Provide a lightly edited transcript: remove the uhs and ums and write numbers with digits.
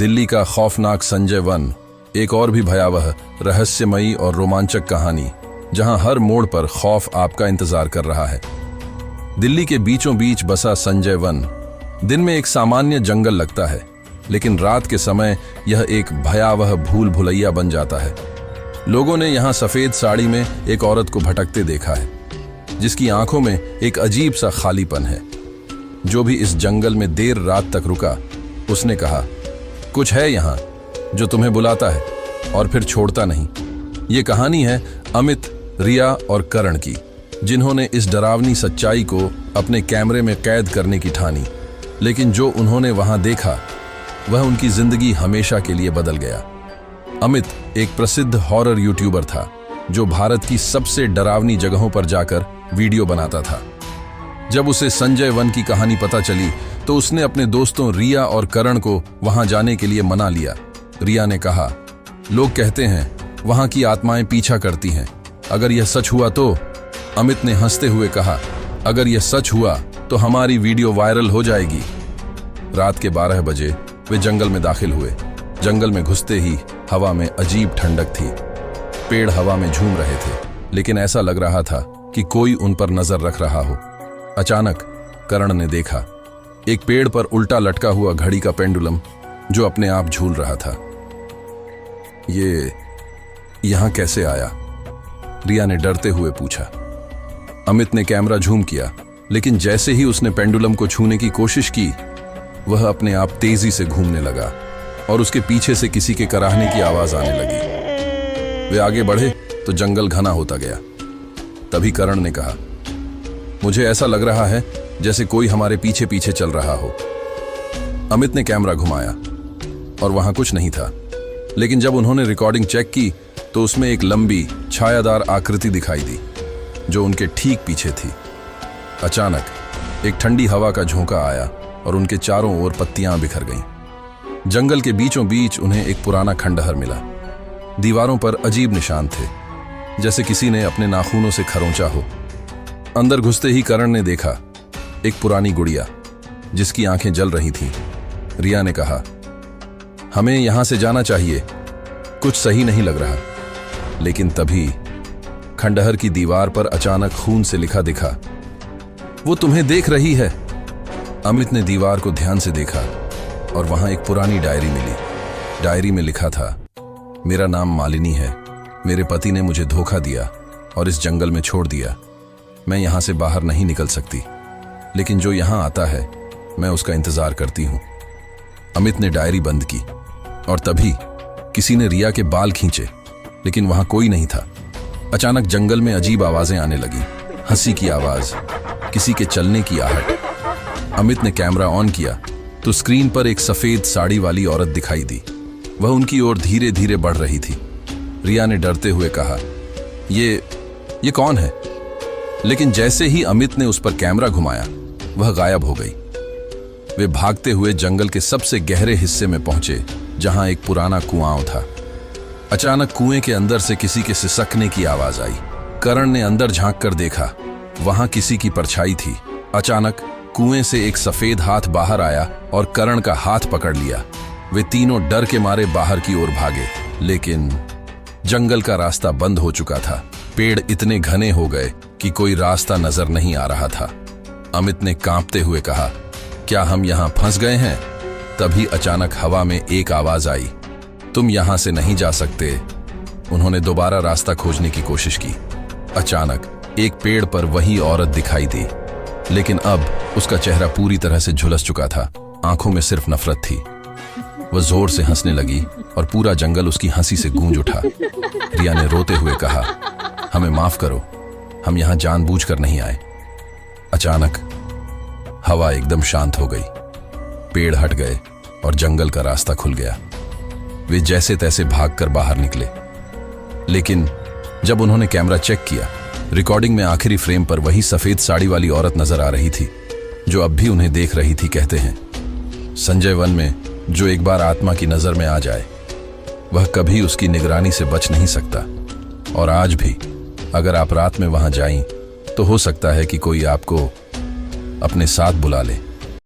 दिल्ली का खौफनाक संजय वन एक और भी भयावह, रहस्यमयी और रोमांचक कहानी, जहां हर मोड़ पर खौफ आपका इंतजार कर रहा है। दिल्ली के बीचों बीच बसा संजय वन दिन में एक सामान्य जंगल लगता है, लेकिन रात के समय यह एक भयावह भूल भुलैया बन जाता है। लोगों ने यहां सफेद साड़ी में एक औरत को भटकते देखा है, जिसकी आंखों में एक अजीब सा खालीपन है। जो भी इस जंगल में देर रात तक रुका, उसने कहा, कुछ है यहाँ जो तुम्हें बुलाता है और फिर छोड़ता नहीं। ये कहानी है अमित, रिया और करण की, जिन्होंने इस डरावनी सच्चाई को अपने कैमरे में कैद करने की ठानी। लेकिन जो उन्होंने वहां देखा, वह उनकी जिंदगी हमेशा के लिए बदल गया। अमित एक प्रसिद्ध हॉरर यूट्यूबर था, जो भारत की सबसे डरावनी जगहों पर जाकर वीडियो बनाता था। जब उसे संजय वन की कहानी पता चली, तो उसने अपने दोस्तों रिया और करण को वहां जाने के लिए मना लिया। रिया ने कहा, लोग कहते हैं वहां की आत्माएं पीछा करती हैं, अगर यह सच हुआ तो? अमित ने हंसते हुए कहा, अगर यह सच हुआ तो हमारी वीडियो वायरल हो जाएगी। रात के 12 बजे वे जंगल में दाखिल हुए। जंगल में घुसते ही हवा में अजीब ठंडक थी। पेड़ हवा में झूम रहे थे, लेकिन ऐसा लग रहा था कि कोई उन पर नजर रख रहा हो। अचानक करण ने देखा एक पेड़ पर उल्टा लटका हुआ घड़ी का पेंडुलम, जो अपने आप झूल रहा था। ये यहां कैसे आया? रिया ने डरते हुए पूछा। अमित ने कैमरा झूम किया, लेकिन जैसे ही उसने पेंडुलम को छूने की कोशिश की, वह अपने आप तेजी से घूमने लगा और उसके पीछे से किसी के कराहने की आवाज आने लगी। वे आगे बढ़े तो जंगल घना होता गया। तभी करण ने कहा, मुझे ऐसा लग रहा है जैसे कोई हमारे पीछे पीछे चल रहा हो। अमित ने कैमरा घुमाया और वहां कुछ नहीं था, लेकिन जब उन्होंने रिकॉर्डिंग चेक की तो उसमें एक लंबी छायादार आकृति दिखाई दी, जो उनके ठीक पीछे थी। अचानक एक ठंडी हवा का झोंका आया और उनके चारों ओर पत्तियां बिखर गईं। जंगल के बीचों बीच उन्हें एक पुराना खंडहर मिला। दीवारों पर अजीब निशान थे, जैसे किसी ने अपने नाखूनों से खरोंचा हो। अंदर घुसते ही करण ने देखा एक पुरानी गुड़िया, जिसकी आंखें जल रही थीं। रिया ने कहा, हमें यहां से जाना चाहिए, कुछ सही नहीं लग रहा। लेकिन तभी खंडहर की दीवार पर अचानक खून से लिखा दिखा, वो तुम्हें देख रही है। अमित ने दीवार को ध्यान से देखा और वहां एक पुरानी डायरी मिली। डायरी में लिखा था, मेरा नाम मालिनी है, मेरे पति ने मुझे धोखा दिया और इस जंगल में छोड़ दिया। मैं यहां से बाहर नहीं निकल सकती, लेकिन जो यहां आता है मैं उसका इंतजार करती हूं। अमित ने डायरी बंद की और तभी किसी ने रिया के बाल खींचे, लेकिन वहां कोई नहीं था। अचानक जंगल में अजीब आवाजें आने लगी, हंसी की आवाज, किसी के चलने की आहट। अमित ने कैमरा ऑन किया तो स्क्रीन पर एक सफेद साड़ी वाली औरत दिखाई दी। वह उनकी ओर धीरे धीरे बढ़ रही थी। रिया ने डरते हुए कहा, ये कौन है? लेकिन जैसे ही अमित ने उस पर कैमरा घुमाया, वह गायब हो गई। वे भागते हुए जंगल के सबसे गहरे हिस्से में पहुंचे, जहां एक पुराना कुआं था। अचानक कुएं के अंदर से किसी के सिसकने की आवाज आई। करण ने अंदर झांककर देखा, वहां किसी की परछाई थी। अचानक कुएं से एक सफेद हाथ बाहर आया और करण का हाथ पकड़ लिया। वे तीनों डर के मारे बाहर की ओर भागे, लेकिन जंगल का रास्ता बंद हो चुका था। पेड़ इतने घने हो गए कि कोई रास्ता नजर नहीं आ रहा था। अमित ने कांपते हुए कहा, क्या हम यहां फंस गए हैं? तभी अचानक हवा में एक आवाज आई, तुम यहां से नहीं जा सकते। उन्होंने दोबारा रास्ता खोजने की कोशिश की। अचानक एक पेड़ पर वही औरत दिखाई दी, लेकिन अब उसका चेहरा पूरी तरह से झुलस चुका था। आंखों में सिर्फ नफरत थी। वह जोर से हंसने लगी और पूरा जंगल उसकी हंसी से गूंज उठा। रिया ने रोते हुए कहा, हमें माफ करो, हम यहां जानबूझकर नहीं आए। अचानक हवा एकदम शांत हो गई, पेड़ हट गए और जंगल का रास्ता खुल गया। वे जैसे तैसे भागकर बाहर निकले, लेकिन जब उन्होंने कैमरा चेक किया, रिकॉर्डिंग में आखिरी फ्रेम पर वही सफेद साड़ी वाली औरत नजर आ रही थी, जो अब भी उन्हें देख रही थी। कहते हैं, संजय वन में जो एक बार आत्मा की नजर में आ जाए, वह कभी उसकी निगरानी से बच नहीं सकता। और आज भी अगर आप रात में वहां जाएं, तो हो सकता है कि कोई आपको अपने साथ बुला ले।